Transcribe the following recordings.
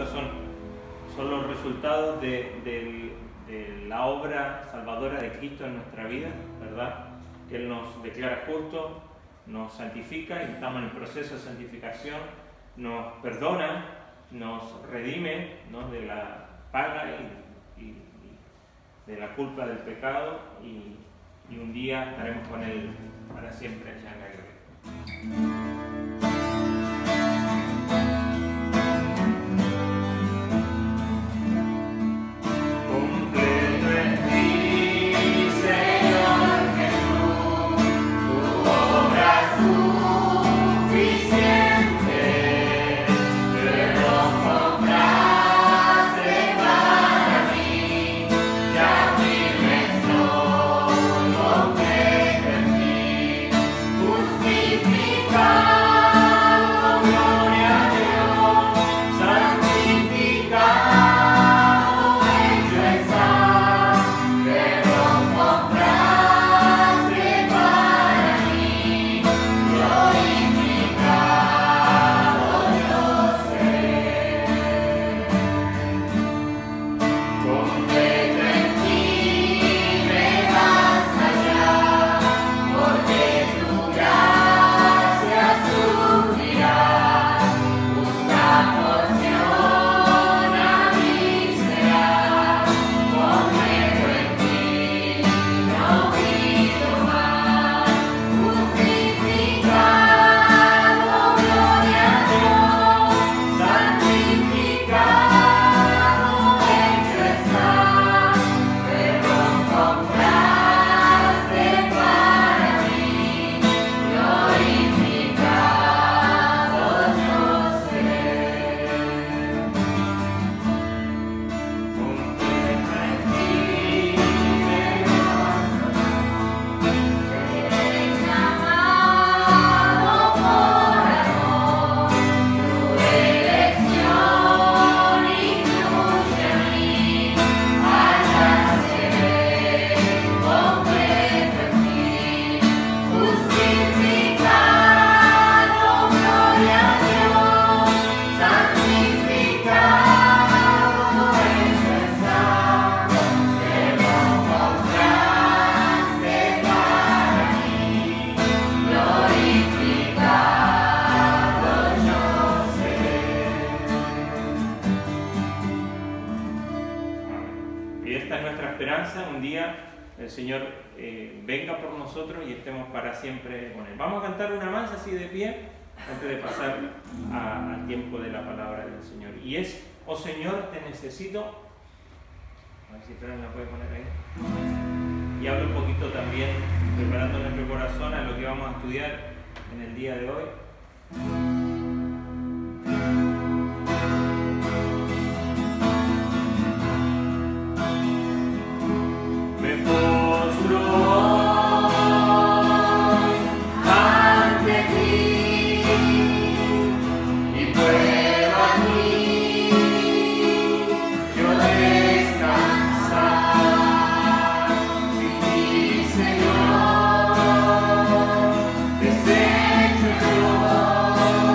son los resultados de la obra salvadora de Cristo en nuestra vida, ¿verdad? Que Él nos declara justos, nos santifica y estamos en el proceso de santificación, nos perdona, nos redime, ¿no?, de la paga y de la culpa del pecado, y un día estaremos con Él para siempre allá en la gloria. Un día el Señor venga por nosotros y estemos para siempre con Él. Vamos a cantar una más así de pie antes de pasar al tiempo de la palabra del Señor. Y es: oh Señor, te necesito. A ver si Fran la puede poner ahí. Y hablo un poquito también, preparando nuestro corazón a lo que vamos a estudiar en el día de hoy. Señor, deshecho yo.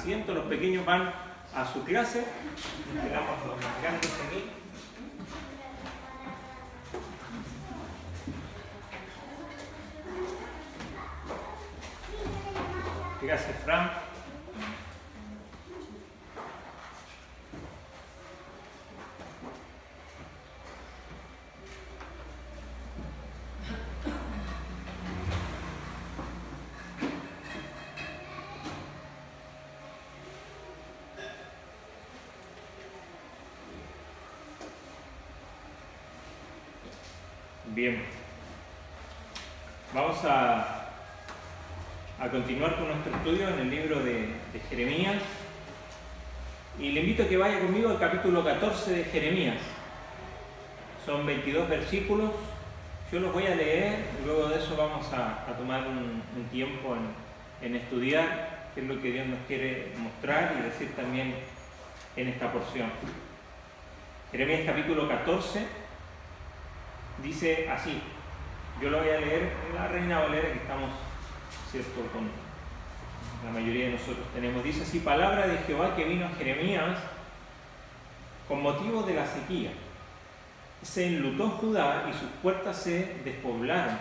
asiento, los pequeños van a su clase. Esperamos a los más grandes aquí. Gracias, Fran. Bien, vamos a continuar con nuestro estudio en el libro de Jeremías y le invito a que vaya conmigo al capítulo 14 de Jeremías. Son 22 versículos, yo los voy a leer, luego de eso vamos a tomar un tiempo en estudiar qué es lo que Dios nos quiere mostrar y decir también en esta porción. Jeremías capítulo 14 dice así, yo lo voy a leer en la Reina Valera que estamos, cierto, con la mayoría de nosotros tenemos. Dice así: palabra de Jehová que vino a Jeremías con motivo de la sequía. Se enlutó Judá y sus puertas se despoblaron,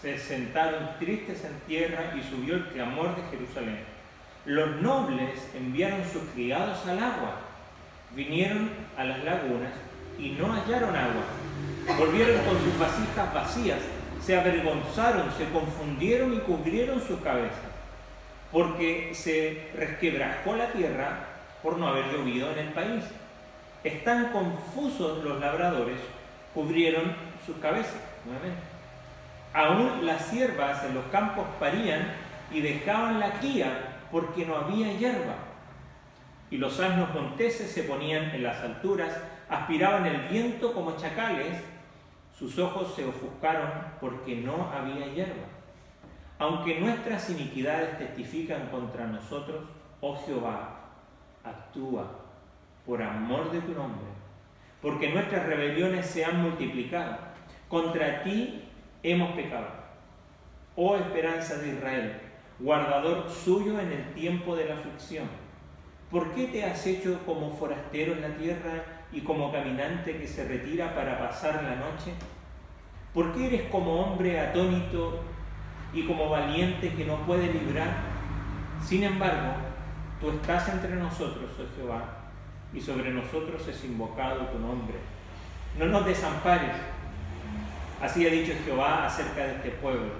se sentaron tristes en tierra y subió el clamor de Jerusalén. Los nobles enviaron sus criados al agua, vinieron a las lagunas y no hallaron agua. Volvieron con sus vasijas vacías, se avergonzaron, se confundieron y cubrieron sus cabezas, porque se resquebrajó la tierra por no haber llovido en el país. Están confusos los labradores, cubrieron sus cabezas. Nuevamente. Aún las siervas en los campos parían y dejaban la cría porque no había hierba. Y los asnos monteses se ponían en las alturas, aspiraban el viento como chacales, sus ojos se ofuscaron porque no había hierba. Aunque nuestras iniquidades testifican contra nosotros, oh Jehová, actúa por amor de tu nombre, porque nuestras rebeliones se han multiplicado. Contra ti hemos pecado, oh esperanza de Israel, guardador suyo en el tiempo de la aflicción. ¿Por qué te has hecho como forastero en la tierra y como caminante que se retira para pasar la noche? ¿Por qué eres como hombre atónito y como valiente que no puede librar? Sin embargo, tú estás entre nosotros, oh Jehová, y sobre nosotros es invocado tu nombre. No nos desampares. Así ha dicho Jehová acerca de este pueblo.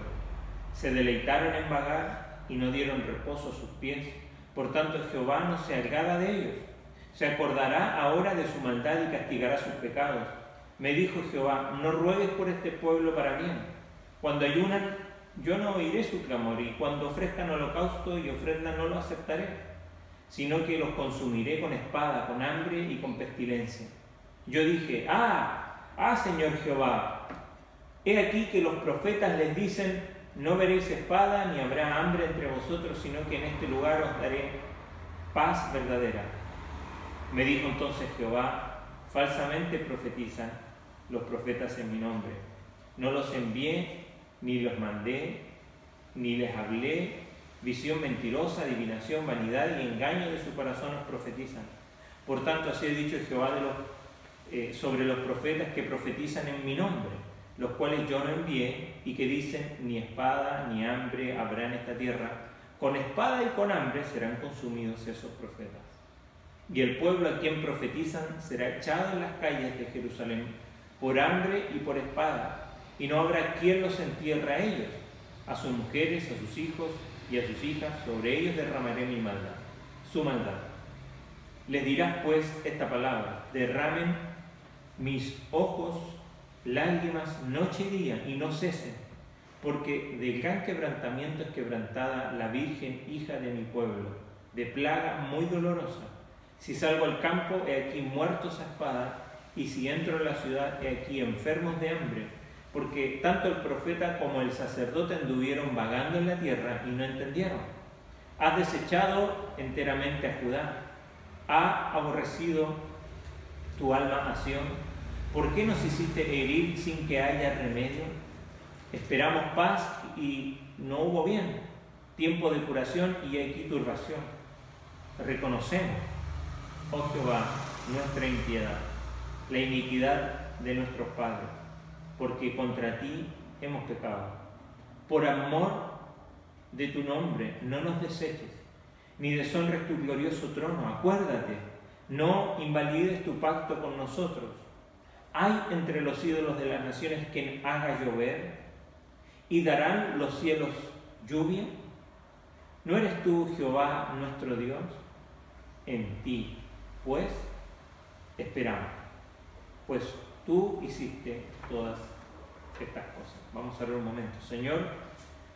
Se deleitaron en vagar y no dieron reposo a sus pies. Por tanto, Jehová no se agrada de ellos. Se acordará ahora de su maldad y castigará sus pecados. Me dijo Jehová: no ruegues por este pueblo para bien. Cuando ayunan, yo no oiré su clamor, y cuando ofrezcan holocausto y ofrenda no lo aceptaré, sino que los consumiré con espada, con hambre y con pestilencia. Yo dije: Señor Jehová, he aquí que los profetas les dicen: no veréis espada, ni habrá hambre entre vosotros, sino que en este lugar os daré paz verdadera. Me dijo entonces Jehová: falsamente profetizan los profetas en mi nombre. No los envié ni los mandé, ni les hablé, visión mentirosa, adivinación, vanidad y engaño de su corazón os profetizan. Por tanto, así ha dicho Jehová sobre los profetas que profetizan en mi nombre, los cuales yo no envié, y que dicen, ni espada ni hambre habrá en esta tierra. Con espada y con hambre serán consumidos esos profetas. Y el pueblo a quien profetizan será echado en las calles de Jerusalén por hambre y por espada, y no habrá quien los entierre a ellos, a sus mujeres, a sus hijos y a sus hijas, sobre ellos derramaré mi maldad, su maldad. Les dirás pues esta palabra: derramen mis ojos lágrimas noche y día, y no cesen, porque de gran quebrantamiento es quebrantada la Virgen, hija de mi pueblo, de plaga muy dolorosa. Si salgo al campo, he aquí muertos a espada, y si entro en la ciudad, he aquí enfermos de hambre, porque tanto el profeta como el sacerdote anduvieron vagando en la tierra y no entendieron. Has desechado enteramente a Judá, ha aborrecido tu alma a Sión. ¿Por qué nos hiciste herir sin que haya remedio? Esperamos paz y no hubo bien, tiempo de curación y aquí turbación. Reconocemos, oh Jehová, nuestra impiedad, la iniquidad de nuestros padres, porque contra ti hemos pecado. Por amor de tu nombre no nos deseches, ni deshonres tu glorioso trono. Acuérdate, no invalides tu pacto con nosotros. ¿Hay entre los ídolos de las naciones quien haga llover? ¿Y darán los cielos lluvia? ¿No eres tú, Jehová, nuestro Dios? En ti, pues, esperamos, pues tú hiciste todas estas cosas. Vamos a ver un momento. Señor,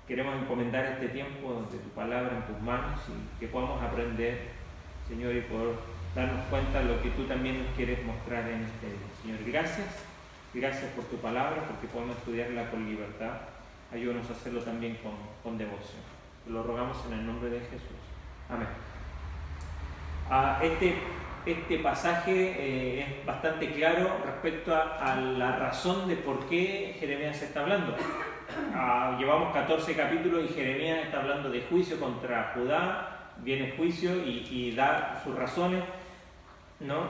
queremos encomendar este tiempo de tu palabra en tus manos y que podamos aprender, Señor, y poder darnos cuenta de lo que tú también nos quieres mostrar en este día. Señor, gracias por tu palabra, porque podemos estudiarla con libertad. Ayúdanos a hacerlo también con devoción. Lo rogamos en el nombre de Jesús. Amén. Este pasaje es bastante claro respecto a la razón de por qué Jeremías está hablando. Llevamos 14 capítulos y Jeremías está hablando de juicio contra Judá. Viene juicio y da sus razones, ¿no?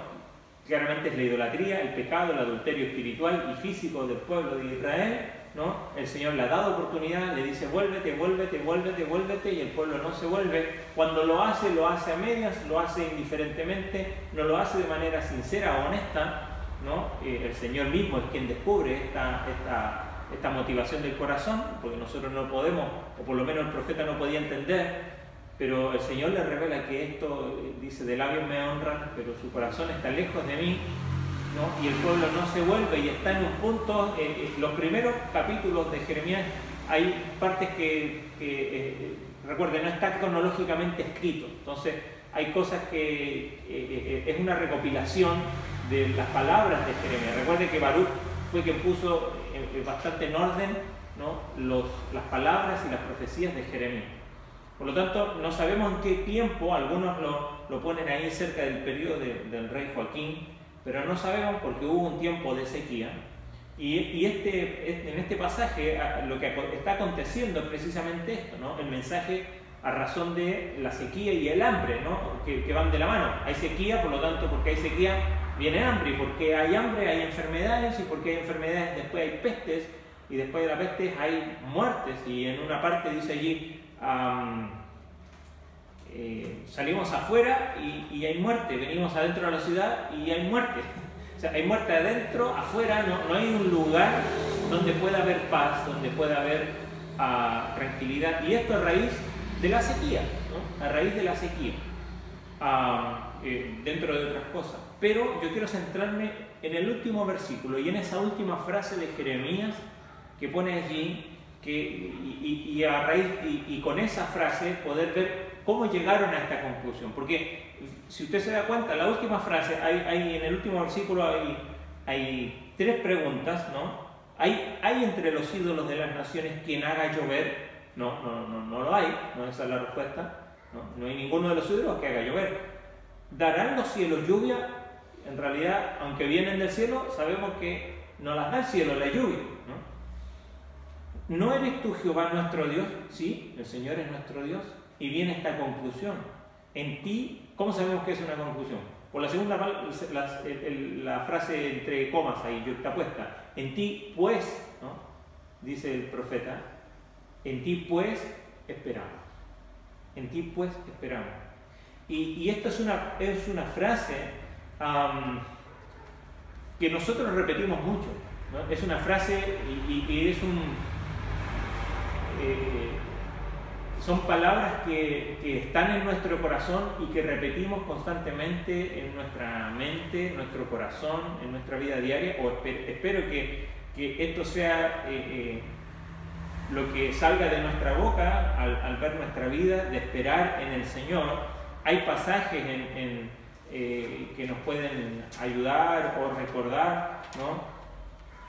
Claramente es la idolatría, el pecado, el adulterio espiritual y físico del pueblo de Israel, ¿no? El Señor le ha dado oportunidad, le dice vuélvete, vuélvete, vuélvete, vuélvete, y el pueblo no se vuelve. Cuando lo hace a medias, lo hace indiferentemente, no lo hace de manera sincera o honesta, ¿no? El Señor mismo es quien descubre esta motivación del corazón, porque nosotros no podemos, o por lo menos el profeta no podía entender, pero el Señor le revela que esto, dice, de labios me honran, pero su corazón está lejos de mí, ¿no? Y el pueblo no se vuelve y está en un punto. Los primeros capítulos de Jeremías hay partes que recuerden, no está cronológicamente escrito, entonces hay cosas que es una recopilación de las palabras de Jeremías. Recuerden que Baruch fue quien puso bastante en orden, ¿no? las palabras y las profecías de Jeremías. Por lo tanto, no sabemos en qué tiempo, algunos lo ponen ahí cerca del periodo del rey Joaquín, pero no sabemos porque hubo un tiempo de sequía. Y en este pasaje lo que está aconteciendo es precisamente esto, ¿no? El mensaje a razón de la sequía y el hambre, ¿no? que van de la mano. Hay sequía, por lo tanto, porque hay sequía viene hambre, y porque hay hambre hay enfermedades, y porque hay enfermedades después hay pestes, y después de las pestes hay muertes. Y en una parte dice allí, salimos afuera y hay muerte, venimos adentro de la ciudad y hay muerte. O sea, hay muerte adentro, afuera, no hay un lugar donde pueda haber paz, donde pueda haber tranquilidad. Y esto a raíz de la sequía, ¿no? A raíz de la sequía, dentro de otras cosas. Pero yo quiero centrarme en el último versículo y en esa última frase de Jeremías que pone allí, y a raíz y con esa frase poder ver cómo llegaron a esta conclusión. Porque si usted se da cuenta, la última frase, en el último versículo hay tres preguntas, ¿no? ¿Hay entre los ídolos de las naciones quien haga llover? No lo hay, no, esa es la respuesta. No hay ninguno de los ídolos que haga llover. ¿Darán los cielos lluvia? En realidad, aunque vienen del cielo, sabemos que no las da el cielo la lluvia, ¿no? ¿no eres tú Jehová nuestro Dios? Sí, el Señor es nuestro Dios. Y viene esta conclusión. En ti, ¿cómo sabemos que es una conclusión? Por la segunda la frase entre comas ahí, yuxtapuesta. En ti pues, ¿no? Dice el profeta, en ti pues esperamos. En ti pues esperamos. Y esto es una frase que nosotros repetimos mucho, ¿no? Es una frase y es son palabras que están en nuestro corazón y que repetimos constantemente en nuestra mente, en nuestro corazón, en nuestra vida diaria. O espero que esto sea lo que salga de nuestra boca al ver nuestra vida, de esperar en el Señor. Hay pasajes que nos pueden ayudar o recordar, ¿no?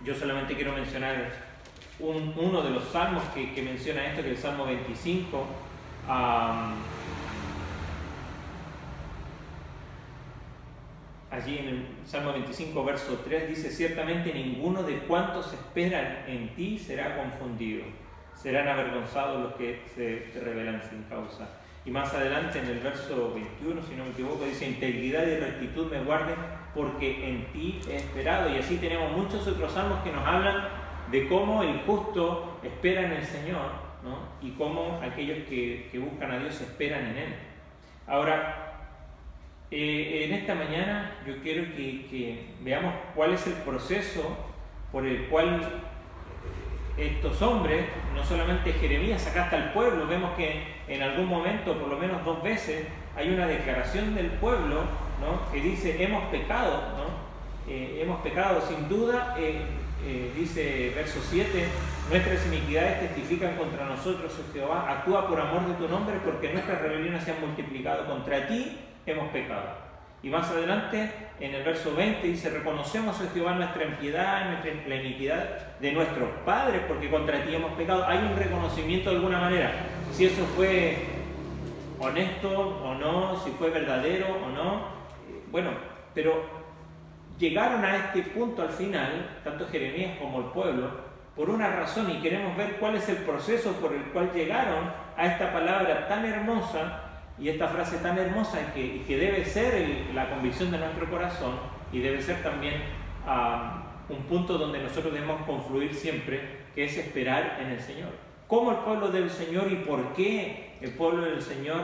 Yo solamente quiero mencionar uno de los salmos que menciona esto, que es el Salmo 25. Allí en el Salmo 25, verso 3, dice: ciertamente ninguno de cuantos esperan en ti será confundido, serán avergonzados los que se rebelan sin causa. Y más adelante en el verso 21, si no me equivoco, dice: integridad y rectitud me guarden, porque en ti he esperado. Y así tenemos muchos otros salmos que nos hablan de cómo el justo espera en el Señor, ¿no? Y cómo aquellos que buscan a Dios esperan en Él. Ahora, en esta mañana yo quiero que veamos cuál es el proceso por el cual estos hombres, no solamente Jeremías, acá está el pueblo, vemos que en algún momento, por lo menos 2 veces, hay una declaración del pueblo, ¿no? Que dice: hemos pecado, ¿no? Hemos pecado, sin duda. Dice verso 7: nuestras iniquidades testifican contra nosotros, oh Jehová, actúa por amor de tu nombre, porque nuestras rebeliones se han multiplicado, contra ti hemos pecado. Y más adelante, en el verso 20, dice: reconocemos, oh Jehová, nuestra impiedad, la iniquidad de nuestros padres, porque contra ti hemos pecado. Hay un reconocimiento de alguna manera, si eso fue honesto o no, si fue verdadero o no, bueno, pero llegaron a este punto al final, tanto Jeremías como el pueblo, por una razón, y queremos ver cuál es el proceso por el cual llegaron a esta palabra tan hermosa y esta frase tan hermosa que debe ser la convicción de nuestro corazón, y debe ser también un punto donde nosotros debemos confluir siempre, que es esperar en el Señor. ¿Cómo el pueblo del Señor y por qué el pueblo del Señor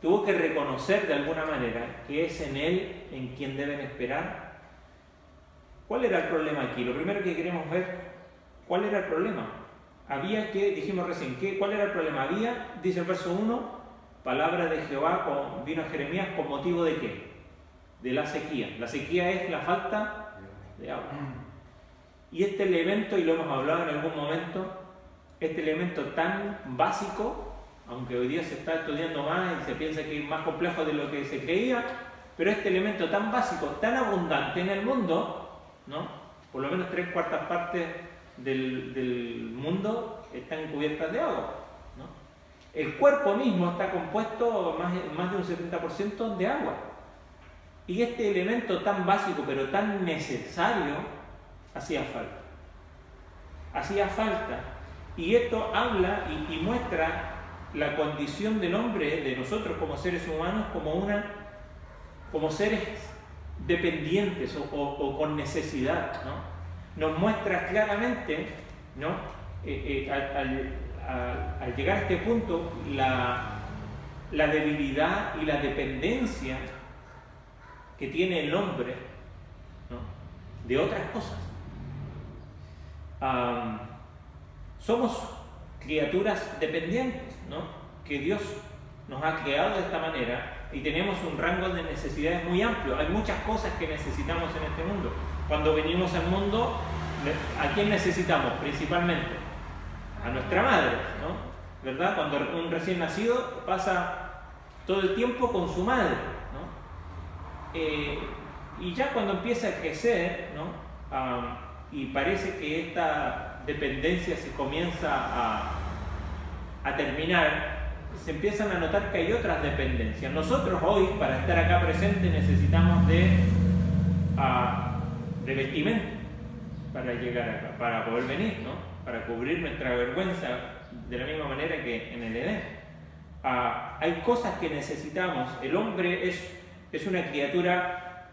tuvo que reconocer de alguna manera que es en Él en quien deben esperar? ¿Cuál era el problema aquí? Lo primero que queremos ver, ¿cuál era el problema? Había que, dijimos recién, ¿cuál era el problema? Había, dice el verso 1, palabra de Jehová vino a Jeremías con motivo de ¿qué? De la sequía. La sequía es la falta de agua. Y este elemento, y lo hemos hablado en algún momento, este elemento tan básico, aunque hoy día se está estudiando más y se piensa que es más complejo de lo que se creía, pero este elemento tan básico, tan abundante en el mundo, ¿no? Por lo menos 3/4 partes del mundo están cubiertas de agua, ¿no? El cuerpo mismo está compuesto más de un 70% de agua. Y este elemento tan básico pero tan necesario hacía falta. Hacía falta. Y esto habla y muestra la condición del hombre, de nosotros como seres humanos, como seres dependientes o con necesidad, ¿no? Nos muestra claramente, ¿no? Al llegar a este punto, la debilidad y la dependencia que tiene el hombre, ¿no? De otras cosas. Somos criaturas dependientes, ¿no? Que Dios nos ha creado de esta manera y tenemos un rango de necesidades muy amplio. Hay muchas cosas que necesitamos en este mundo. Cuando venimos al mundo, ¿a quién necesitamos? Principalmente a nuestra madre, ¿no? ¿Verdad? Cuando un recién nacido pasa todo el tiempo con su madre, ¿no? Y ya cuando empieza a crecer, ¿no? Y parece que esta dependencia se comienza a terminar, se empiezan a notar que hay otras dependencias. Nosotros hoy, para estar acá presentes, necesitamos de vestimenta para llegar acá, para poder venir, ¿no? para cubrir nuestra vergüenza, de la misma manera que en el Edén. Hay cosas que necesitamos. El hombre es una criatura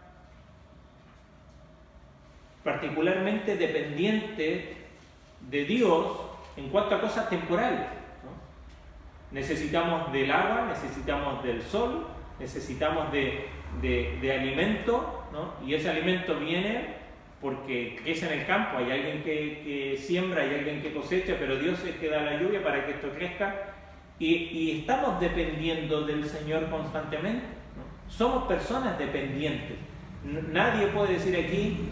particularmente dependiente de Dios en cuanto a cosas temporales, ¿no? Necesitamos del agua, necesitamos del sol, necesitamos de alimento, ¿no? Y ese alimento viene porque crece en el campo. Hay alguien que siembra, hay alguien que cosecha, pero Dios es el que da la lluvia para que esto crezca. Y estamos dependiendo del Señor constantemente, ¿no? Somos personas dependientes. Nadie puede decir aquí,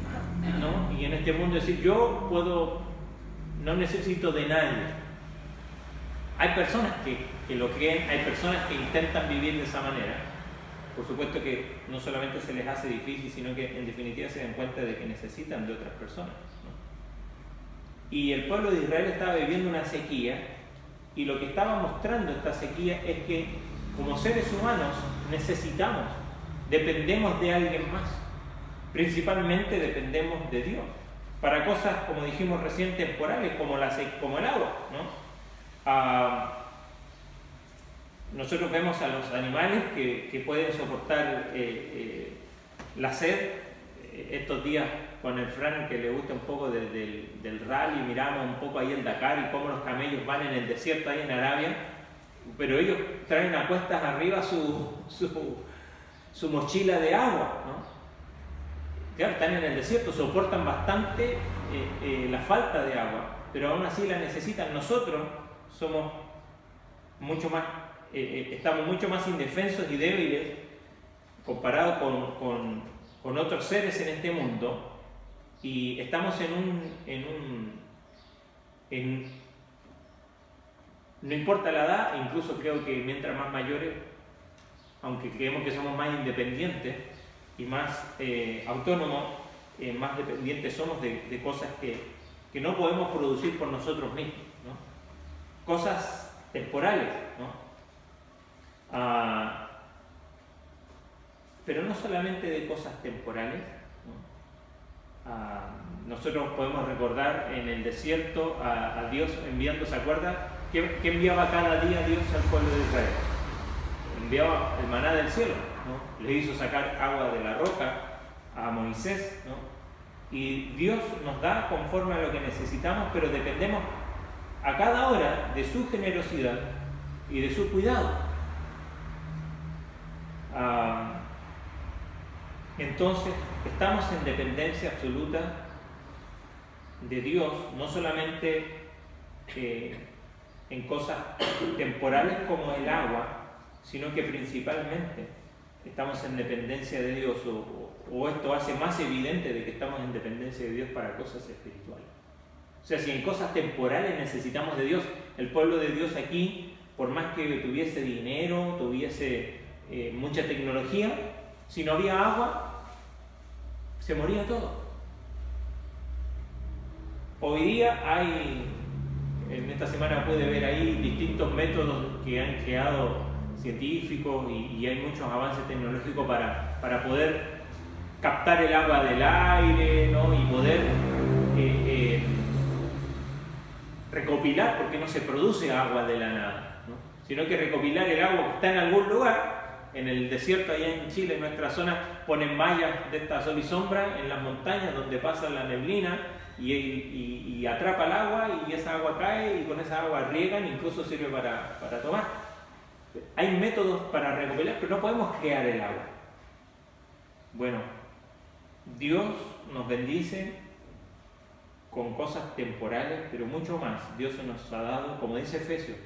¿no? Y en este mundo decir, yo no necesito de nadie. Hay personas que lo creen, hay personas que intentan vivir de esa manera. Por supuesto que no solamente se les hace difícil, sino que en definitiva se dan cuenta de que necesitan de otras personas, ¿no? Y el pueblo de Israel estaba viviendo una sequía, y lo que estaba mostrando esta sequía es que como seres humanos necesitamos, dependemos de alguien más. Principalmente dependemos de Dios. Para cosas, como dijimos recién, temporales, como el agua, ¿no? Nosotros vemos a los animales que pueden soportar la sed. Estos días con el Fran, que le gusta un poco del rally, miramos un poco ahí el Dakar y cómo los camellos van en el desierto ahí en Arabia, pero ellos traen a cuestas arriba su mochila de agua, ¿no? Claro, están en el desierto, soportan bastante la falta de agua, pero aún así la necesitan. Nosotros somos mucho más, estamos mucho más indefensos y débiles comparados con otros seres en este mundo, y estamos no importa la edad, incluso creo que mientras más mayores, aunque creemos que somos más independientes y más autónomos, más dependientes somos de cosas que no podemos producir por nosotros mismos, ¿no? Cosas temporales, ¿no? Pero no solamente de cosas temporales, ¿no? Nosotros podemos recordar en el desierto a Dios enviando, ¿se acuerdan? ¿Qué enviaba cada día Dios al pueblo de Israel? Enviaba el maná del cielo, ¿no? Le hizo sacar agua de la roca a Moisés, ¿no? Y Dios nos da conforme a lo que necesitamos, pero dependemos a cada hora de su generosidad y de su cuidado. Entonces, estamos en dependencia absoluta de Dios, no solamente en cosas temporales como el agua, sino que principalmente estamos en dependencia de Dios, o esto hace más evidente de que estamos en dependencia de Dios para cosas espirituales. O sea, si en cosas temporales necesitamos de Dios, el pueblo de Dios aquí, por más que tuviese dinero, tuviese mucha tecnología, si no había agua, se moría todo. Hoy día en esta semana pude ver ahí distintos métodos que han creado científicos y hay muchos avances tecnológicos para poder captar el agua del aire, ¿no? Y poder recopilar, porque no se produce agua de la nada, ¿no? Sino que recopilar el agua que está en algún lugar. En el desierto, allá en Chile, en nuestra zona, ponen mallas de esta sol y sombra en las montañas donde pasa la neblina y atrapa el agua, y esa agua cae y con esa agua riegan, incluso sirve para tomar. Hay métodos para recopilar, pero no podemos crear el agua. Bueno, Dios nos bendice con cosas temporales, pero mucho más. Dios nos ha dado, como dice Efesios,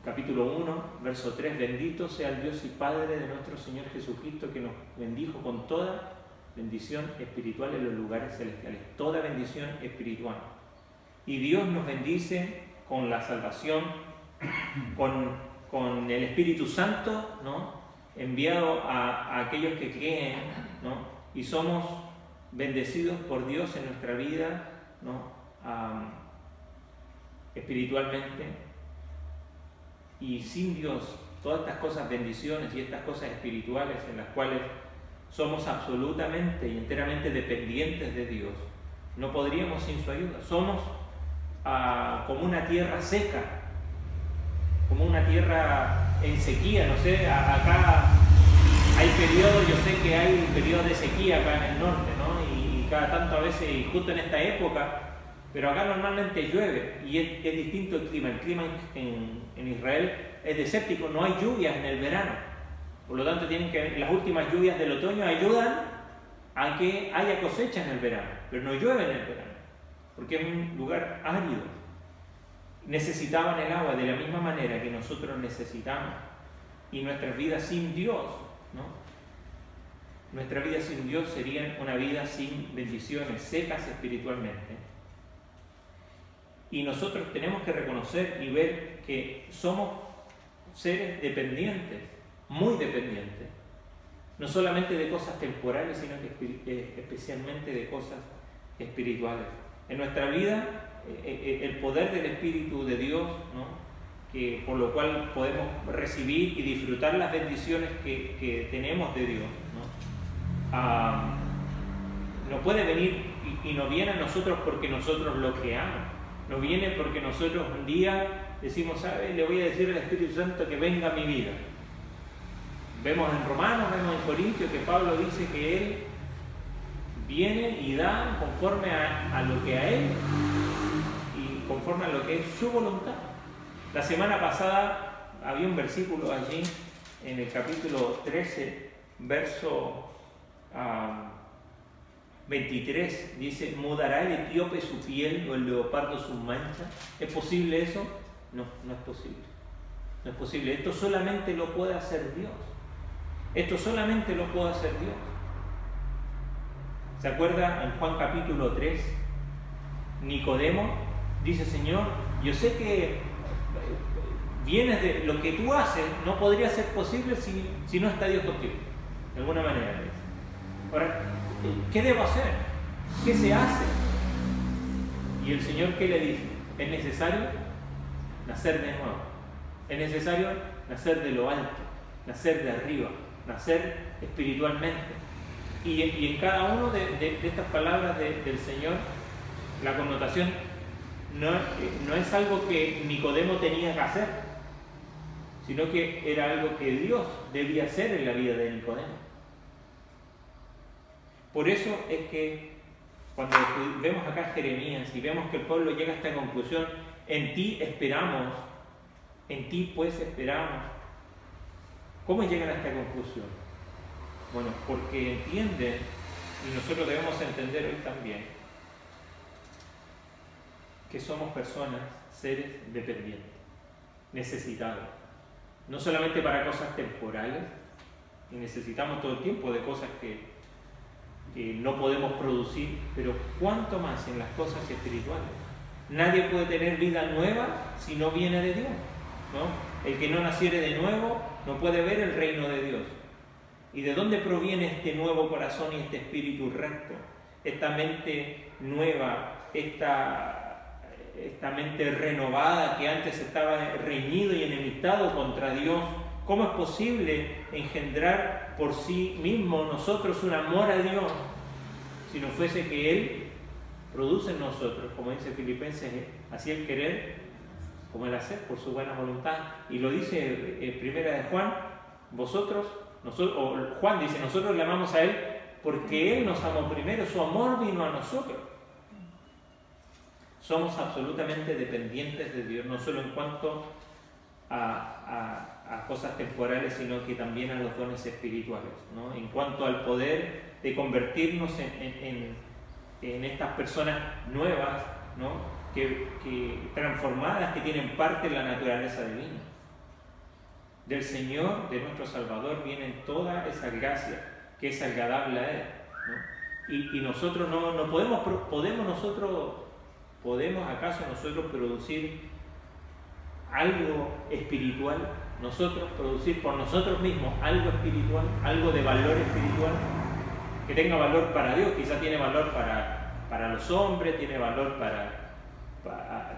capítulo 1, verso 3, bendito sea el Dios y Padre de nuestro Señor Jesucristo, que nos bendijo con toda bendición espiritual en los lugares celestiales, toda bendición espiritual. Y Dios nos bendice con la salvación, con el Espíritu Santo, ¿no? Enviado a aquellos que creen, ¿no? Y somos bendecidos por Dios en nuestra vida, ¿no? Espiritualmente. Y sin Dios, todas estas cosas, bendiciones y estas cosas espirituales en las cuales somos absolutamente y enteramente dependientes de Dios, No podríamos sin su ayuda. Somos como una tierra seca, como una tierra en sequía. No sé, acá hay periodos, yo sé que hay periodos de sequía acá en el norte, ¿no? Y cada tanto a veces, y justo en esta época, pero acá normalmente llueve y es distinto el clima. El clima en Israel es desértico, no hay lluvias en el verano. Por lo tanto, las últimas lluvias del otoño ayudan a que haya cosecha en el verano, pero no llueve en el verano, porque es un lugar árido. Necesitaban el agua de la misma manera que nosotros necesitamos, y nuestras vidas sin Dios, ¿no? Nuestra vida sin Dios sería una vida sin bendiciones, secas espiritualmente. Y nosotros tenemos que reconocer y ver que somos seres dependientes, muy dependientes, no solamente de cosas temporales, sino que especialmente de cosas espirituales. En nuestra vida, el poder del Espíritu de Dios, ¿no? Por lo cual podemos recibir y disfrutar las bendiciones que tenemos de Dios, ¿no? No puede venir y no viene a nosotros porque nosotros lo creamos. No viene porque nosotros un día decimos, ¿sabes? Le voy a decir al Espíritu Santo que venga a mi vida. Vemos en Romanos, vemos en Corintios que Pablo dice que Él viene y da conforme a lo que a Él y conforme a lo que es su voluntad. La semana pasada había un versículo allí en el capítulo 13, verso 23, dice: ¿mudará el etíope su piel o el leopardo sus manchas? ¿Es posible eso? No, no es posible. No es posible. Esto solamente lo puede hacer Dios. Esto solamente lo puede hacer Dios. ¿Se acuerda en Juan capítulo 3? Nicodemo dice: Señor, yo sé que vienes de lo que tú haces, no podría ser posible si no está Dios contigo. De alguna manera. Ahora, ¿qué debo hacer? ¿Qué se hace? Y el Señor, ¿qué le dice? Es necesario nacer de nuevo. Es necesario nacer de lo alto, nacer de arriba, nacer espiritualmente. Y en cada uno de estas palabras del Señor, la connotación no es algo que Nicodemo tenía que hacer, sino que era algo que Dios debía hacer en la vida de Nicodemo. Por eso es que cuando vemos acá Jeremías y vemos que el pueblo llega a esta conclusión: en ti esperamos, en ti pues esperamos. ¿Cómo llegan a esta conclusión? Bueno, porque entienden, y nosotros debemos entender hoy también, que somos personas, seres dependientes, necesitados. No solamente para cosas temporales, y necesitamos todo el tiempo de cosas que no podemos producir, pero cuánto más en las cosas espirituales. Nadie puede tener vida nueva si no viene de Dios, ¿no? El que no naciere de nuevo no puede ver el reino de Dios. ¿Y de dónde proviene este nuevo corazón y este espíritu recto? Esta mente nueva, esta mente renovada que antes estaba reñido y enemistado contra Dios. ¿Cómo es posible engendrar por sí mismo nosotros un amor a Dios si no fuese que Él produce en nosotros, como dice Filipenses, así el querer como el hacer por su buena voluntad? Y lo dice en primera de Juan, Juan dice: nosotros le amamos a Él porque Él nos amó primero, su amor vino a nosotros. Somos absolutamente dependientes de Dios, no solo en cuanto a cosas temporales, sino que también a los dones espirituales, ¿no? En cuanto al poder de convertirnos en estas personas nuevas, ¿no? que transformadas, que tienen parte en la naturaleza divina. Del Señor, de nuestro Salvador, viene toda esa gracia que es agradable a Él, ¿no? Y nosotros no ¿podemos acaso nosotros producir algo espiritual? Nosotros producir por nosotros mismos algo espiritual, algo de valor espiritual, que tenga valor para Dios. Quizá tiene valor para los hombres, tiene valor para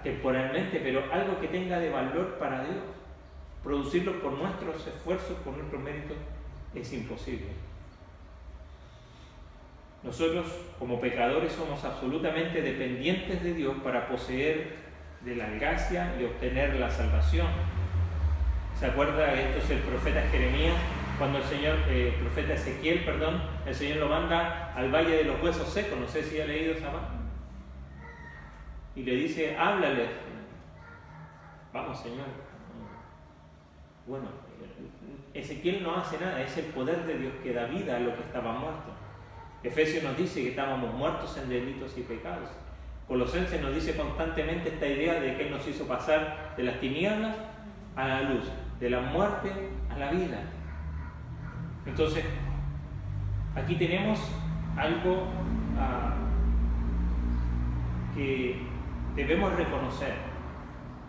temporalmente, pero algo que tenga de valor para Dios. Producirlo por nuestros esfuerzos, por nuestros méritos, es imposible. Nosotros, como pecadores, somos absolutamente dependientes de Dios para poseer de la gracia y obtener la salvación. ¿Se acuerda? Esto es el profeta Jeremías, cuando el profeta Ezequiel, perdón, el Señor lo manda al valle de los huesos secos. No sé si ha leído esa parte. Y le dice, háblale. Vamos, Señor. Bueno, Ezequiel no hace nada, es el poder de Dios que da vida a lo que estaba muerto. Efesios nos dice que estábamos muertos en delitos y pecados. Colosenses nos dice constantemente esta idea de que Él nos hizo pasar de las tinieblas a la luz, de la muerte a la vida. Entonces, aquí tenemos algo que debemos reconocer.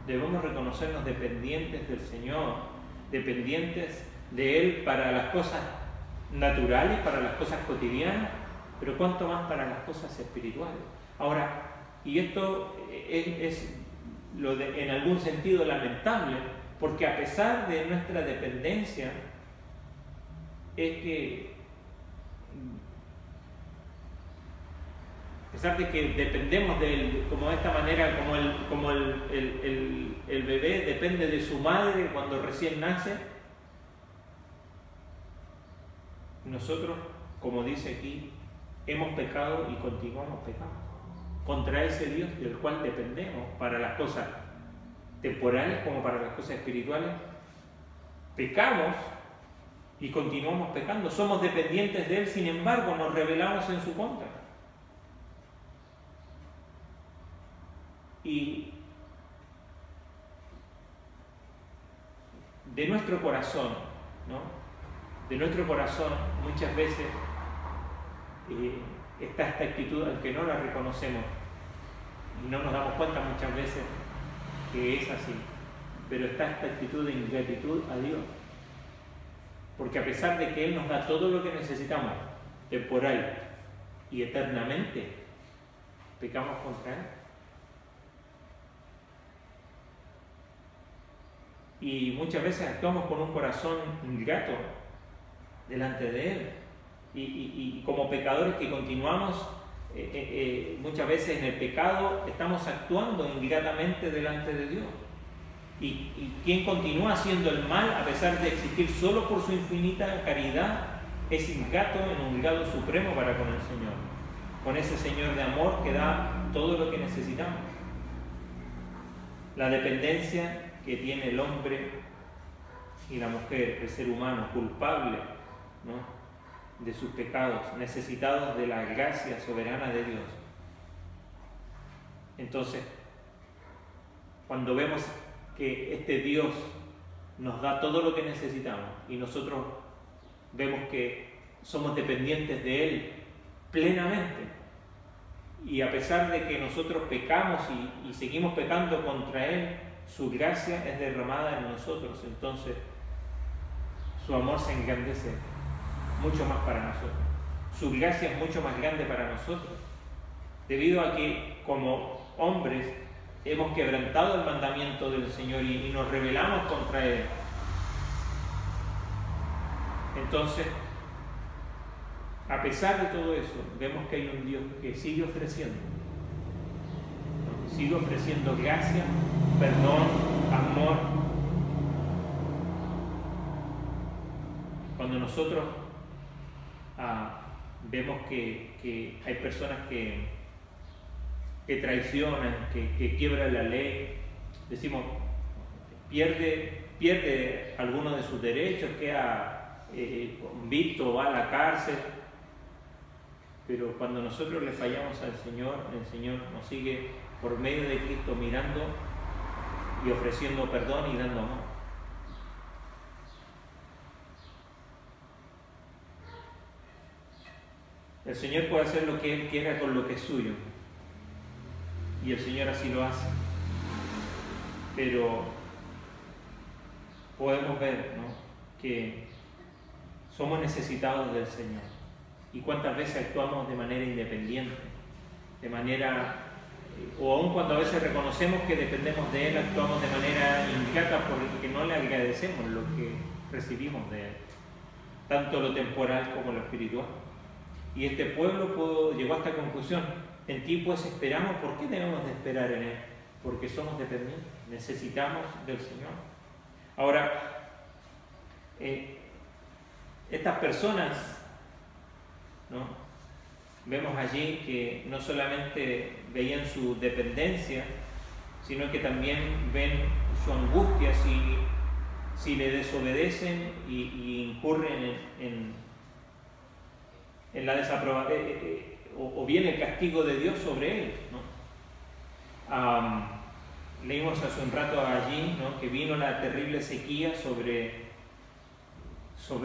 Debemos reconocernos dependientes del Señor, dependientes de Él para las cosas naturales, para las cosas cotidianas, pero cuánto más para las cosas espirituales. Ahora, y esto es en algún sentido lamentable, porque a pesar de nuestra dependencia, es que, a pesar de que dependemos de Él, como de esta manera, como el bebé depende de su madre cuando recién nace, nosotros, como dice aquí, hemos pecado y continuamos pecando contra ese Dios del cual dependemos para las cosas temporales como para las cosas espirituales. Pecamos y continuamos pecando, somos dependientes de Él, sin embargo nos rebelamos en su contra. Y de nuestro corazón, ¿no? De nuestro corazón muchas veces está esta actitud, aunque no la reconocemos y no nos damos cuenta muchas veces que es así, pero está esta actitud de ingratitud a Dios, porque a pesar de que Él nos da todo lo que necesitamos temporal y eternamente, pecamos contra Él. Y muchas veces actuamos con un corazón ingrato delante de Él. Y como pecadores que continuamos, muchas veces en el pecado estamos actuando ingratamente delante de Dios. Y quien continúa haciendo el mal, a pesar de existir solo por su infinita caridad, es ingrato en un grado supremo para con el Señor, con ese Señor de amor que da todo lo que necesitamos. La dependencia que tiene el hombre y la mujer, el ser humano culpable, ¿no?, de sus pecados, necesitados de la gracia soberana de Dios. Entonces, cuando vemos que este Dios nos da todo lo que necesitamos y nosotros vemos que somos dependientes de Él plenamente, y a pesar de que nosotros pecamos y seguimos pecando contra Él, su gracia es derramada en nosotros, entonces su amor se engrandece mucho más para nosotros. Su gracia es mucho más grande para nosotros, debido a que como hombres hemos quebrantado el mandamiento del Señor y nos rebelamos contra Él. Entonces, a pesar de todo eso, vemos que hay un Dios que sigue ofreciendo gracia, perdón, amor. Cuando nosotros vemos que hay personas que traicionan, que quiebran la ley, decimos, pierde algunos de sus derechos, queda convicto, va a la cárcel. Pero cuando nosotros le fallamos al Señor, el Señor nos sigue por medio de Cristo mirando y ofreciendo perdón y dando amor. El Señor puede hacer lo que Él quiera con lo que es suyo, y el Señor así lo hace. Pero podemos ver, ¿no?, que somos necesitados del Señor. Y cuántas veces actuamos de manera independiente, de manera, o aun cuando a veces reconocemos que dependemos de Él, actuamos de manera ingrata porque no le agradecemos lo que recibimos de Él, tanto lo temporal como lo espiritual. Y este pueblo llegó a esta conclusión: en ti pues esperamos. ¿Por qué debemos de esperar en Él? Porque somos dependientes, necesitamos del Señor. Ahora, estas personas, ¿no?, vemos allí que no solamente veían su dependencia, sino que también ven su angustia si le desobedecen y incurren en la desaprobación, o viene el castigo de Dios sobre ellos, ¿no? Leímos hace un rato allí, ¿no?, que vino la terrible sequía sobre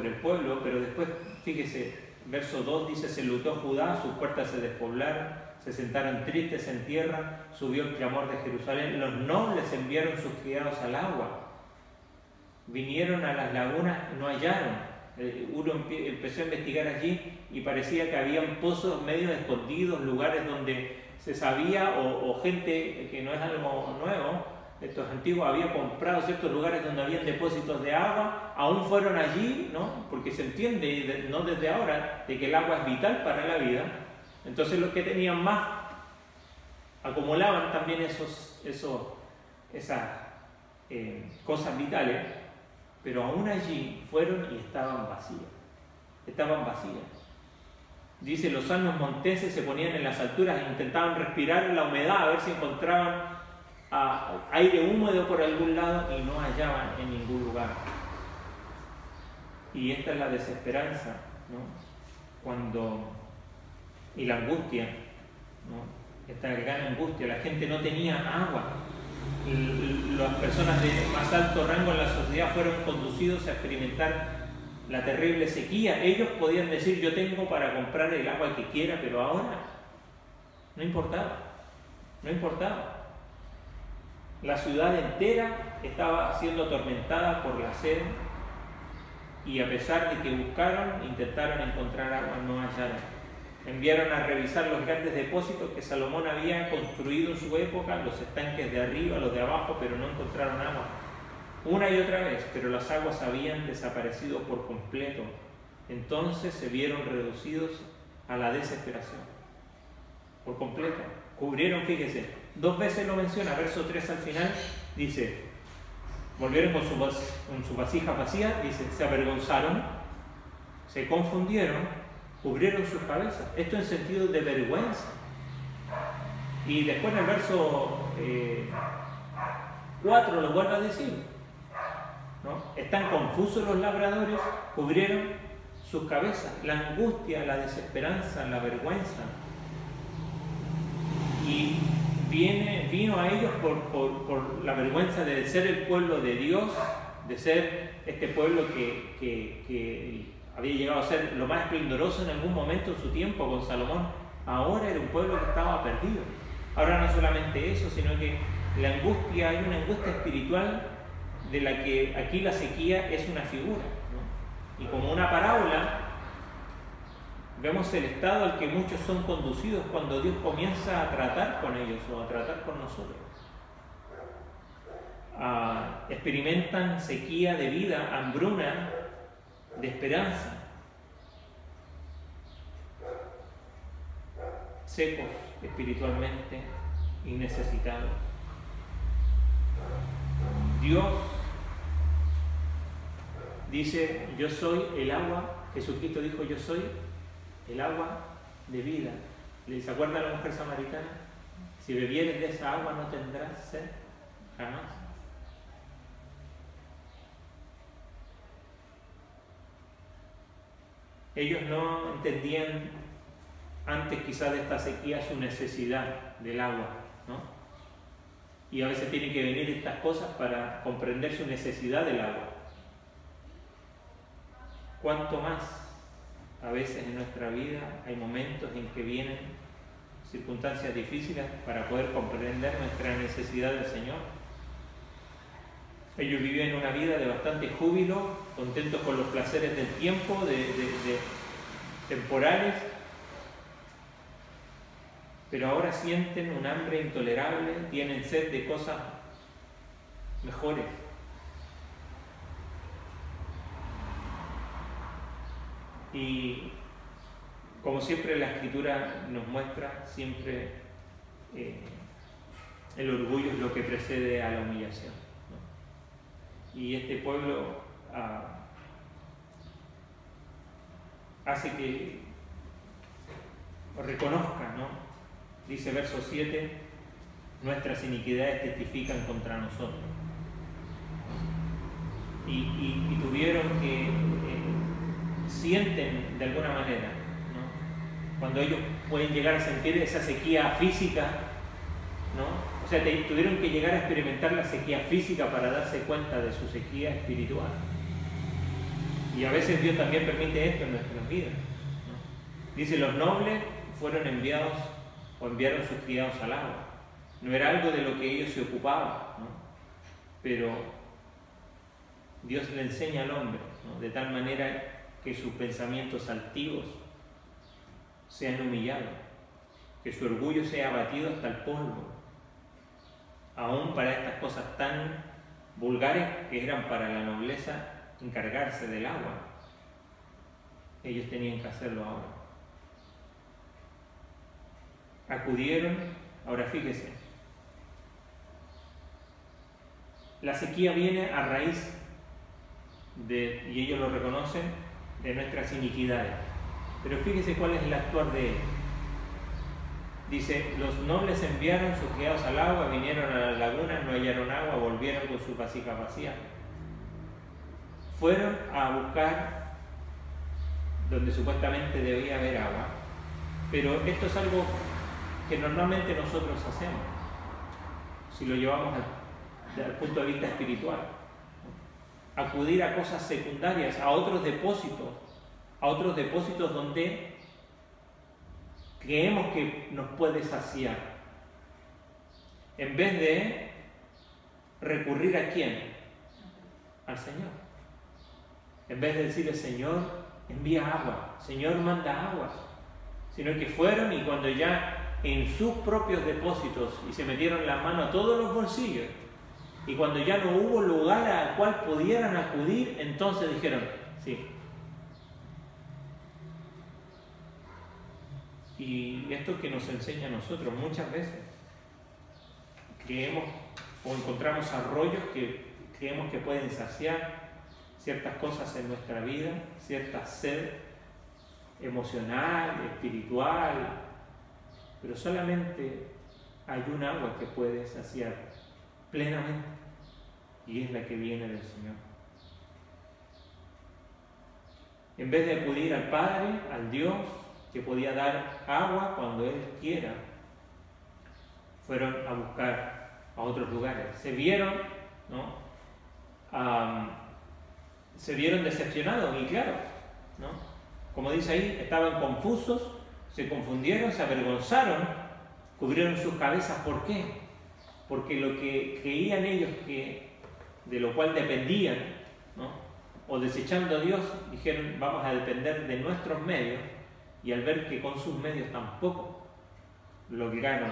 el pueblo, pero después, fíjese, verso 2 dice: se lutó Judá, sus puertas se despoblaron, se sentaron tristes en tierra, subió el clamor de Jerusalén, los nobles enviaron sus criados al agua, vinieron a las lagunas y no hallaron. Uno empezó a investigar allí y parecía que habían pozos medio escondidos, lugares donde se sabía, o gente que no es algo nuevo, estos antiguos habían comprado ciertos lugares donde habían depósitos de agua, aún fueron allí, ¿no?, porque se entiende, no desde ahora, de que el agua es vital para la vida. Entonces los que tenían más acumulaban también esas cosas vitales, pero aún allí fueron y estaban vacías. Dice: los sanos monteses se ponían en las alturas e intentaban respirar la humedad, a ver si encontraban aire húmedo por algún lado, y no hallaban en ningún lugar. Y esta es la desesperanza, ¿no?, y la angustia, ¿no?, esta gran angustia. La gente no tenía agua. Las personas de más alto rango en la sociedad fueron conducidos a experimentar la terrible sequía. Ellos podían decir: yo tengo para comprar el agua que quiera, pero ahora no importaba. La ciudad entera estaba siendo atormentada por la sed, y a pesar de que buscaron, intentaron encontrar agua, no hallaron. Enviaron a revisar los grandes depósitos que Salomón había construido en su época, los estanques de arriba, los de abajo, pero no encontraron agua. Una y otra vez, pero las aguas habían desaparecido por completo. Entonces se vieron reducidos a la desesperación. Por completo. Cubrieron, fíjese, 2 veces lo menciona, verso 3 al final, dice: volvieron con su vasija vacía, dice, se avergonzaron, se confundieron, cubrieron sus cabezas. Esto en sentido de vergüenza. Y después en el verso 4 lo vuelve a decir, ¿no? Están confusos los labradores, cubrieron sus cabezas. La angustia, la desesperanza, la vergüenza. Y vino a ellos por la vergüenza de ser el pueblo de Dios, de ser este pueblo que había llegado a ser lo más esplendoroso en algún momento en su tiempo con Salomón. Ahora era un pueblo que estaba perdido. Ahora no solamente eso, sino que la angustia, hay una angustia espiritual de la que aquí la sequía es una figura, ¿no? Y como una parábola, vemos el estado al que muchos son conducidos cuando Dios comienza a tratar con ellos o a tratar con nosotros. Experimentan sequía de vida, hambruna de esperanza, secos espiritualmente y necesitados. Dios dice: yo soy el agua. Jesucristo dijo: yo soy el agua de vida. ¿Se acuerdan de la mujer samaritana? Si bebieres de esa agua no tendrás sed jamás. Ellos no entendían antes quizás de esta sequía su necesidad del agua, ¿no? Y a veces tienen que venir estas cosas para comprender su necesidad del agua. ¿Cuánto más? A veces en nuestra vida hay momentos en que vienen circunstancias difíciles para poder comprender nuestra necesidad del Señor. Ellos viven una vida de bastante júbilo, contentos con los placeres del tiempo, de temporales, pero ahora sienten un hambre intolerable, tienen sed de cosas mejores. Y como siempre la Escritura nos muestra, siempre el orgullo es lo que precede a la humillación, ¿no? Y este pueblo hace que reconozca, ¿no? Dice verso 7, nuestras iniquidades testifican contra nosotros. Y tuvieron que sienten de alguna manera, ¿no? Cuando ellos pueden llegar a sentir esa sequía física, ¿no? O sea, tuvieron que llegar a experimentar la sequía física para darse cuenta de su sequía espiritual. Y a veces Dios también permite esto en nuestras vidas, ¿no? Dice, los nobles fueron enviados o enviaron sus criados al agua. No era algo de lo que ellos se ocupaban, ¿no? Pero Dios le enseña al hombre, ¿no? De tal manera que sus pensamientos altivos sean humillados, que su orgullo sea abatido hasta el polvo, aún para estas cosas tan vulgares que eran para la nobleza encargarse del agua. Ellos tenían que hacerlo ahora. Acudieron, ahora fíjese, la sequía viene a raíz de, y ellos lo reconocen, de nuestras iniquidades. Pero fíjese cuál es el actuar de él. Dice, los nobles enviaron sus criados al agua, vinieron a la laguna, no hallaron agua, volvieron con sus vasijas vacías. Fueron a buscar donde supuestamente debía haber agua. Pero esto es algo que normalmente nosotros hacemos, si lo llevamos al punto de vista espiritual. Acudir a cosas secundarias, a otros depósitos donde creemos que nos puede saciar, en vez de recurrir ¿a quién? Al Señor. En vez de decirle, Señor, envía agua, Señor, manda agua, sino que fueron y cuando ya en sus propios depósitos y se metieron la mano a todos los bolsillos, y cuando ya no hubo lugar al cual pudieran acudir, entonces dijeron, sí. Y esto que nos enseña a nosotros muchas veces, creemos o encontramos arroyos que creemos que pueden saciar ciertas cosas en nuestra vida, cierta sed emocional, espiritual, pero solamente hay un agua que puede saciar plenamente, y es la que viene del Señor. En vez de acudir al Padre, al Dios que podía dar agua cuando Él quiera, fueron a buscar a otros lugares. Se vieron, ¿no? Se vieron decepcionados, y claro, ¿no? Como dice ahí, estaban confusos, se confundieron, se avergonzaron, cubrieron sus cabezas. ¿Por qué? Porque lo que creían ellos que de lo cual dependían, ¿no? O desechando a Dios, dijeron, vamos a depender de nuestros medios, y al ver que con sus medios tampoco lograron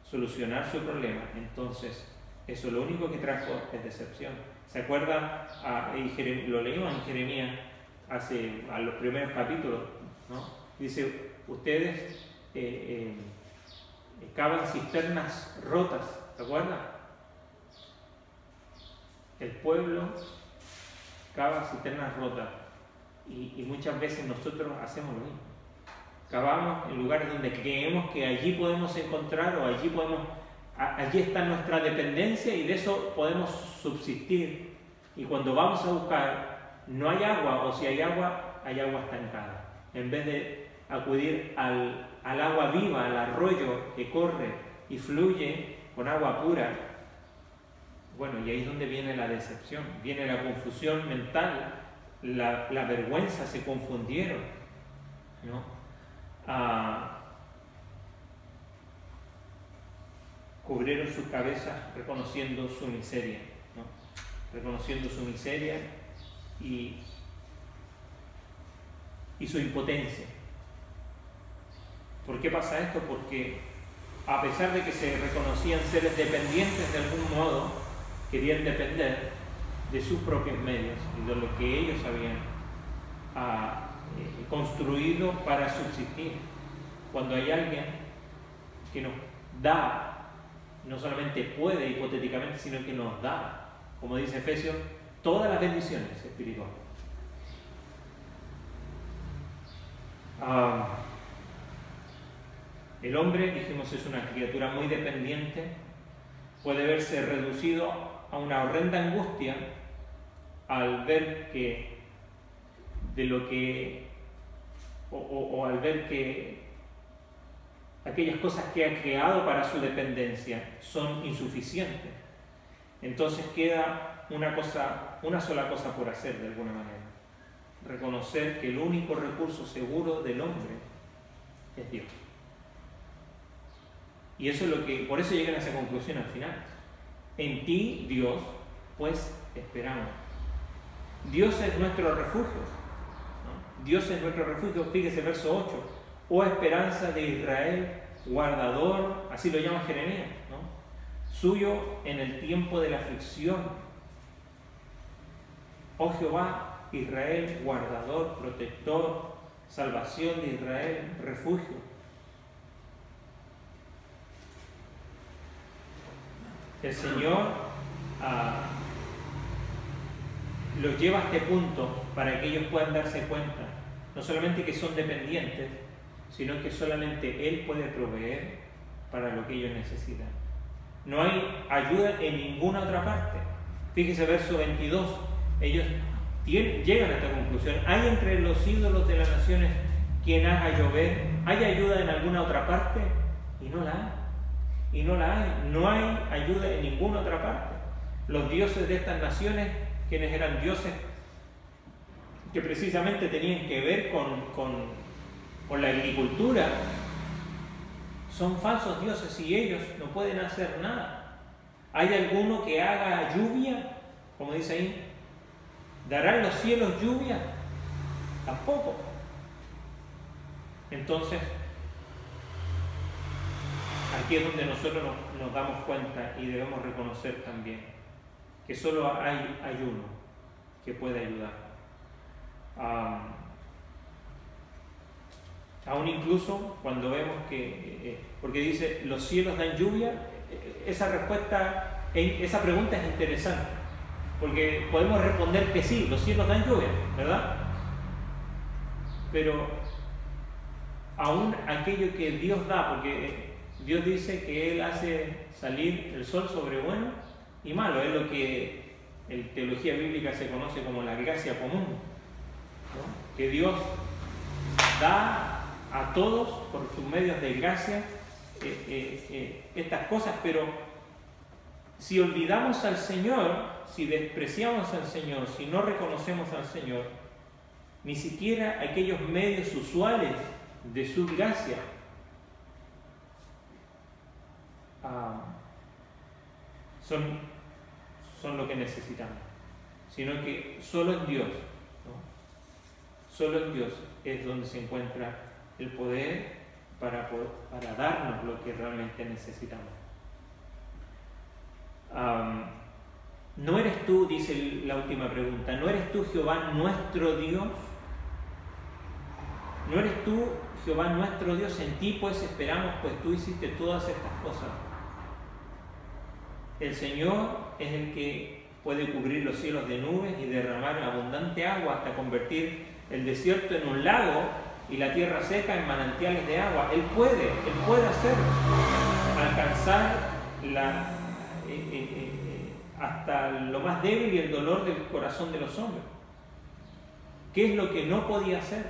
solucionar su problema, entonces eso lo único que trajo es decepción. ¿Se acuerdan? Lo leímos en Jeremías a los primeros capítulos, ¿no? Dice, ustedes cavan cisternas rotas, ¿se acuerdan? El pueblo cava cisternas rotas, y muchas veces nosotros hacemos lo mismo. Cavamos en lugares donde creemos que allí podemos encontrar, o allí está nuestra dependencia, y de eso podemos subsistir. Y cuando vamos a buscar, no hay agua, o si hay agua estancada. En vez de acudir al agua viva, al arroyo que corre y fluye con agua pura. Bueno, y ahí es donde viene la decepción, viene la confusión mental, la vergüenza, se confundieron, ¿no? Cubrieron sus cabezas reconociendo su miseria, ¿no? Reconociendo su miseria y su impotencia. ¿Por qué pasa esto? Porque a pesar de que se reconocían seres dependientes de algún modo, querían depender de sus propios medios y de lo que ellos habían construido para subsistir. Cuando hay alguien que nos da, no solamente puede hipotéticamente, sino que nos da, como dice Efesios, todas las bendiciones espirituales. El hombre, dijimos, es una criatura muy dependiente, puede verse reducido a una horrenda angustia al ver que al ver que aquellas cosas que ha creado para su dependencia son insuficientes. Entonces queda una sola cosa por hacer de alguna manera: reconocer que el único recurso seguro del hombre es Dios. Y eso es por eso llegan a esa conclusión al final. En ti, Dios, pues esperamos. Dios es nuestro refugio, ¿no? Dios es nuestro refugio. Fíjese verso 8. Oh esperanza de Israel, guardador, así lo llama Jeremías, ¿no? Suyo en el tiempo de la aflicción. Oh Jehová, Israel, guardador, protector, salvación de Israel, refugio. El Señor los lleva a este punto para que ellos puedan darse cuenta, no solamente que son dependientes, sino que solamente Él puede proveer para lo que ellos necesitan. No hay ayuda en ninguna otra parte. Fíjese verso 22, ellos llegan a esta conclusión: ¿hay entre los ídolos de las naciones quien haga llover? ¿Hay ayuda en alguna otra parte? Y no la hay. Y no la hay. No hay ayuda en ninguna otra parte. Los dioses de estas naciones, quienes eran dioses que precisamente tenían que ver con la agricultura, son falsos dioses y ellos no pueden hacer nada. ¿Hay alguno que haga lluvia? Como dice ahí, ¿darán los cielos lluvia? Tampoco. Entonces, aquí es donde nosotros nos damos cuenta y debemos reconocer también que solo hay uno que puede ayudar. Aún incluso cuando vemos porque dice, ¿los cielos dan lluvia? Esa pregunta es interesante, porque podemos responder que sí, los cielos dan lluvia, ¿verdad? Pero aún aquello que Dios da, porque Dios dice que Él hace salir el sol sobre bueno y malo, es lo que en teología bíblica se conoce como la gracia común, ¿no? Que Dios da a todos por sus medios de gracia estas cosas, pero si olvidamos al Señor, si despreciamos al Señor, si no reconocemos al Señor, ni siquiera aquellos medios usuales de su gracia son lo que necesitamos, sino que solo en Dios, ¿no? Solo en Dios es donde se encuentra el poder para darnos lo que realmente necesitamos. ¿No eres tú, dice la última pregunta, no eres tú Jehová nuestro Dios? ¿No eres tú Jehová nuestro Dios? En ti pues esperamos, pues tú hiciste todas estas cosas. El Señor es el que puede cubrir los cielos de nubes y derramar abundante agua hasta convertir el desierto en un lago y la tierra seca en manantiales de agua. Él puede hacerlo, alcanzar hasta lo más débil y el dolor del corazón de los hombres. ¿Qué es lo que no podía hacer?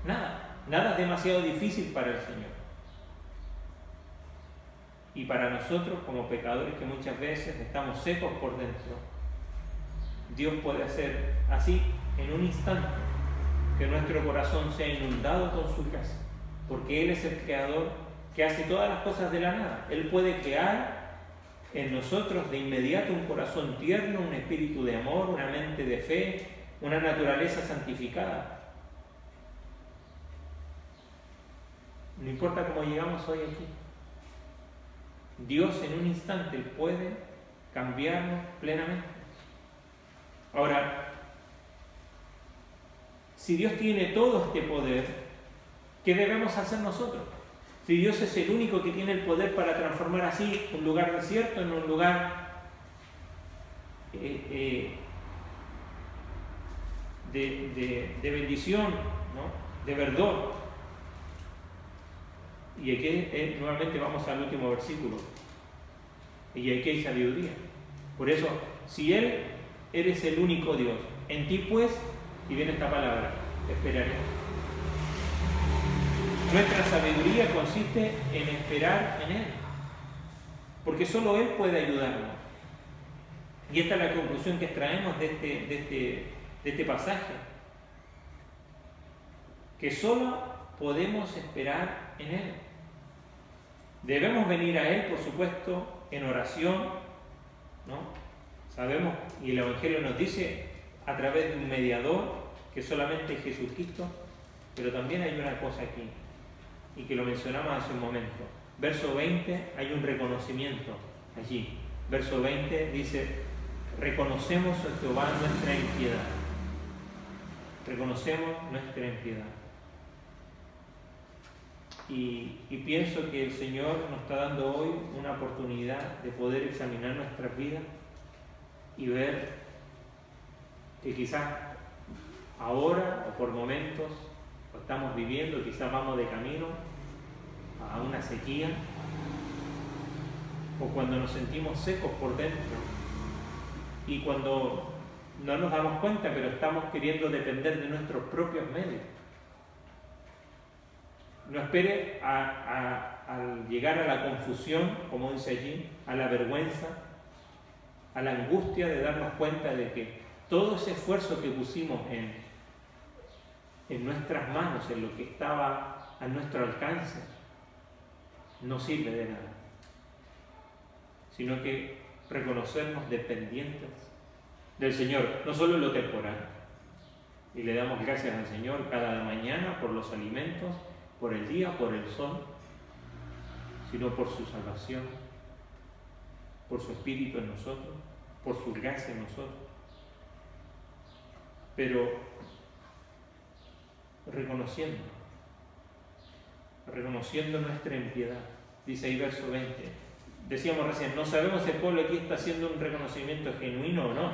Nada es demasiado difícil para el Señor. Y para nosotros, como pecadores que muchas veces estamos secos por dentro, Dios puede hacer así, en un instante, que nuestro corazón sea inundado con su gracia, porque Él es el creador que hace todas las cosas de la nada. Él puede crear en nosotros de inmediato un corazón tierno, un espíritu de amor, una mente de fe, una naturaleza santificada. No importa cómo llegamos hoy aquí, Dios en un instante puede cambiarnos plenamente. Ahora, si Dios tiene todo este poder, ¿qué debemos hacer nosotros? Si Dios es el único que tiene el poder para transformar así un lugar desierto en un lugar de bendición, ¿no? De verdor. Y aquí nuevamente vamos al último versículo. Y aquí hay sabiduría. Por eso, si Él eres el único Dios, en ti pues, y viene esta palabra, esperaré. Nuestra sabiduría consiste en esperar en Él, porque solo Él puede ayudarnos. Y esta es la conclusión que extraemos de este pasaje, que solo podemos esperar en Él. Debemos venir a Él, por supuesto, en oración, ¿no? Sabemos, y el Evangelio nos dice, a través de un mediador, que solamente es Jesucristo, pero también hay una cosa aquí, y que lo mencionamos hace un momento. Verso 20, hay un reconocimiento allí. Verso 20 dice, reconocemos a Jehová nuestra impiedad. Reconocemos nuestra impiedad. Y pienso que el Señor nos está dando hoy una oportunidad de poder examinar nuestras vidas y ver que quizás ahora o por momentos lo estamos viviendo, quizás vamos de camino a una sequía, o cuando nos sentimos secos por dentro y cuando no nos damos cuenta, pero estamos queriendo depender de nuestros propios medios. No espere al llegar a la confusión, como dice allí, a la vergüenza, a la angustia de darnos cuenta de que todo ese esfuerzo que pusimos en nuestras manos, en lo que estaba a nuestro alcance, no sirve de nada, sino que reconocernos dependientes del Señor, no solo en lo temporal, y le damos gracias al Señor cada mañana por los alimentos, por el día, por el sol, sino por su salvación, por su Espíritu en nosotros, por su gracia en nosotros. Pero reconociendo nuestra impiedad. Dice ahí verso 20. Decíamos recién, no sabemos si el pueblo aquí está haciendo un reconocimiento genuino o no,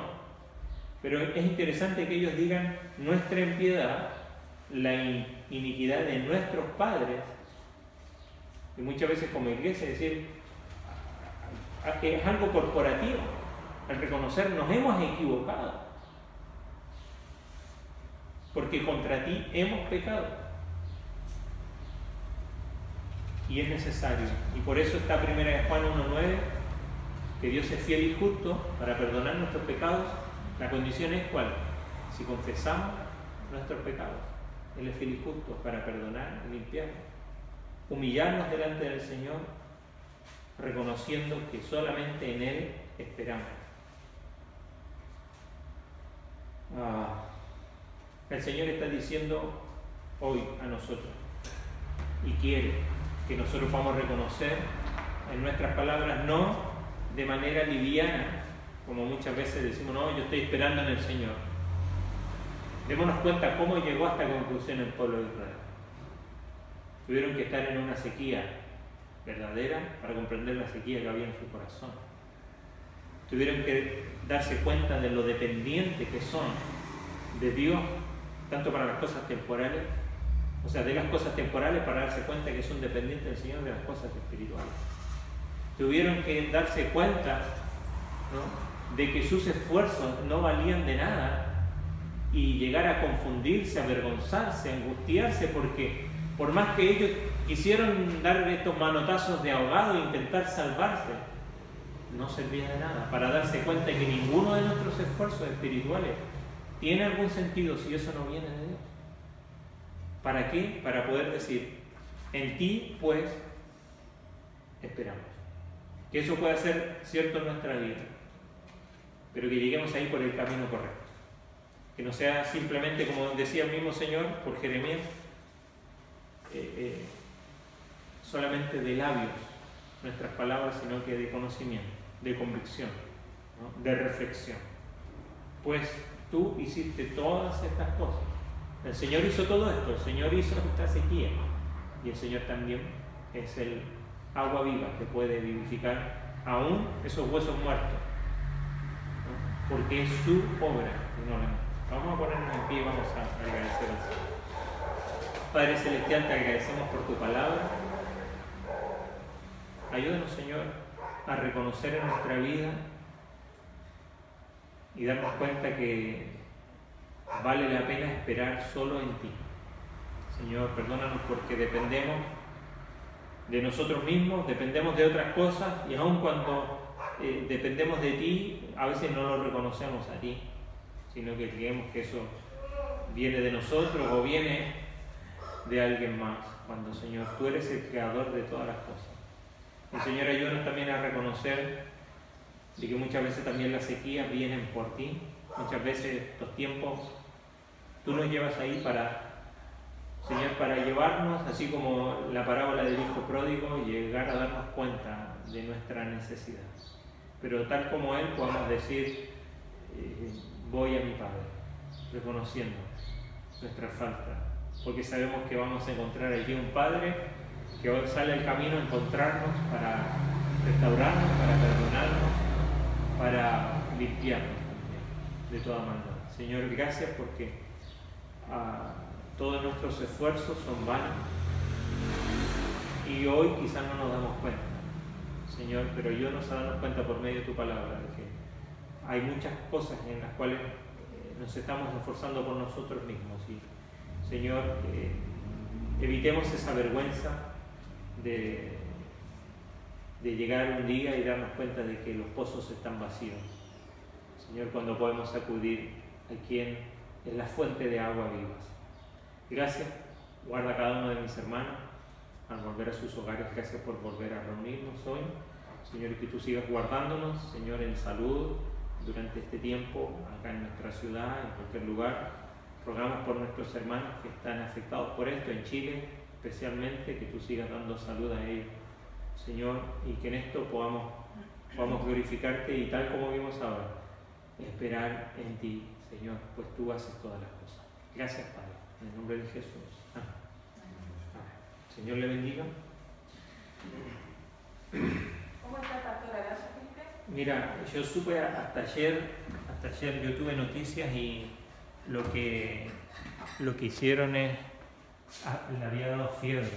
pero es interesante que ellos digan nuestra impiedad, la iniquidad de nuestros padres, y muchas veces como iglesia decir, es algo corporativo, al reconocer nos hemos equivocado, porque contra ti hemos pecado. Y es necesario, y por eso está 1 Juan 1:9, que Dios es fiel y justo para perdonar nuestros pecados. La condición es ¿cuál? Si confesamos nuestros pecados, Él es fiel y justo para perdonar y limpiarnos. Humillarnos delante del Señor, reconociendo que solamente en Él esperamos. El Señor está diciendo hoy a nosotros, y quiere que nosotros podamos reconocer en nuestras palabras, no de manera liviana, como muchas veces decimos, no, yo estoy esperando en el Señor. Démonos cuenta cómo llegó a esta conclusión el pueblo de Israel. Tuvieron que estar en una sequía verdadera para comprender la sequía que había en su corazón. Tuvieron que darse cuenta de lo dependientes que son de Dios, tanto para las cosas temporales, o sea, de las cosas temporales, para darse cuenta que son dependientes del Señor de las cosas espirituales. Tuvieron que darse cuenta, ¿no?, de que sus esfuerzos no valían de nada y llegar a confundirse, avergonzarse, angustiarse, porque por más que ellos quisieron dar estos manotazos de ahogado e intentar salvarse, no servía de nada, para darse cuenta de que ninguno de nuestros esfuerzos espirituales tiene algún sentido si eso no viene de Dios. ¿Para qué? Para poder decir, en ti pues esperamos. Que eso pueda ser cierto en nuestra vida, pero que lleguemos ahí por el camino correcto. Que no sea simplemente, como decía el mismo Señor por Jeremías, solamente de labios nuestras palabras, sino que de conocimiento, de convicción, ¿no?, de reflexión. Pues tú hiciste todas estas cosas El Señor hizo todo esto, el Señor hizo esta sequía y el Señor también es el agua viva que puede vivificar aún esos huesos muertos, ¿no? Porque es su obra y no la nuestra. Vamos a ponernos en pie y vamos a agradecer al Señor. Padre Celestial, te agradecemos por tu palabra. Ayúdanos, Señor, a reconocer en nuestra vida y darnos cuenta que vale la pena esperar solo en ti. Señor, perdónanos porque dependemos de nosotros mismos, dependemos de otras cosas y aun cuando dependemos de ti, a veces no lo reconocemos a ti, sino que creemos que eso viene de nosotros o viene de alguien más, cuando, Señor, tú eres el creador de todas las cosas. Y, Señor, ayúdanos también a reconocer de que muchas veces también las sequías vienen por ti, muchas veces los tiempos tú nos llevas ahí para, Señor, para llevarnos, así como la parábola del hijo pródigo, y llegar a darnos cuenta de nuestra necesidad. Pero tal como él podamos decir, voy a mi Padre, reconociendo nuestra falta, porque sabemos que vamos a encontrar allí un Padre que hoy sale al camino a encontrarnos para restaurarnos, para perdonarnos, para limpiarnos también de toda maldad. Señor, gracias porque todos nuestros esfuerzos son vanos y hoy quizás no nos damos cuenta, Señor, pero ayúdanos a darnos cuenta por medio de tu palabra de que hay muchas cosas en las cuales nos estamos esforzando por nosotros mismos y, Señor, evitemos esa vergüenza de llegar un día y darnos cuenta de que los pozos están vacíos. Señor, cuando podemos acudir a quien es la fuente de agua vivas. Gracias, guarda a cada uno de mis hermanos al volver a sus hogares. Gracias por volver a reunirnos hoy. Señor, que tú sigas guardándonos, Señor, en salud durante este tiempo, acá en nuestra ciudad, en cualquier lugar. Rogamos por nuestros hermanos que están afectados por esto, en Chile especialmente, que tú sigas dando salud a ellos, Señor, y que en esto podamos glorificarte y, tal como vimos ahora, esperar en ti, Señor, pues tú haces todas las cosas. Gracias, Padre, en el nombre de Jesús. Amén. Amén. Señor le bendiga. ¿Cómo está, pastora? ¿La supiste? Mira, yo supe hasta ayer yo tuve noticias y lo que hicieron es, le había dado fiebre.